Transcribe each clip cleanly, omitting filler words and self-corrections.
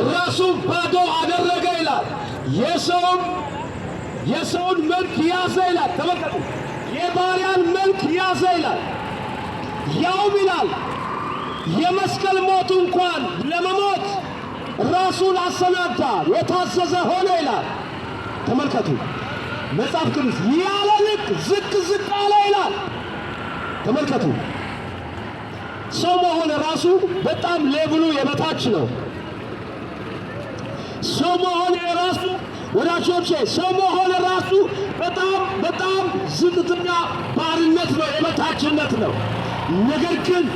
ራሱን ባዶ አደረገ ይላል። የሰውን መልክ ያዘ ይላል። ተመልከቱ፣ የባሪያን መልክ ያዘ ይላል። ያውም ይላል የመስቀል ሞት እንኳን ለመሞት ራሱን አሰናዳ የታዘዘ ሆነ ይላል። ተመልከቱ መጽሐፍ ቅዱስ ያለ ልክ ዝቅ ዝቅ አለ ይላል። ተመልከቱ ሰው መሆን ራሱ በጣም ሌቭሉ የበታች ነው። ሰው መሆን ራሱ ወዳጆቼ፣ ሰው መሆን ራሱ በጣም ዝቅተኛ ባርነት ነው፣ የበታችነት ነው። ነገር ግን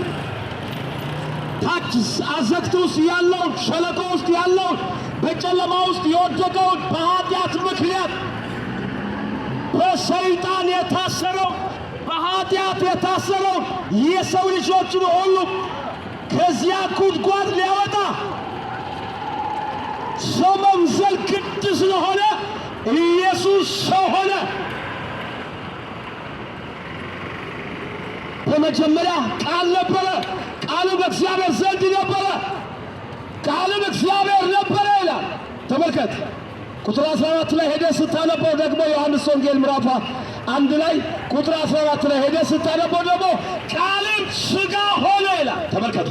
ታች አዘቅት ውስጥ ያለውን ሸለቆ ውስጥ ያለውን በጨለማ ውስጥ የወደቀውን በኃጢአት ምክንያት በሰይጣን የታሰረው በኃጢአት የታሰረው የሰው ልጆችን ሁሉ ከዚያ ጉድጓድ ሊያወጣ ሰው መምሰል ግድ ስለሆነ ኢየሱስ ሰው ሆነ። በመጀመሪያ ቃል ነበረ፣ ቃሉ በእግዚአብሔር ዘንድ ነበረ፣ ቃልም እግዚአብሔር ነበረ ይላል። ተመልከት ቁጥር 14 ላይ ሄደ ስታነበው ደግሞ ዮሐንስ ወንጌል ምዕራፍ 1 ላይ ቁጥር 14 ላይ ሄደ ስታነበው ደግሞ ቃልም ሥጋ ሆነ ይላል። ተመልከቱ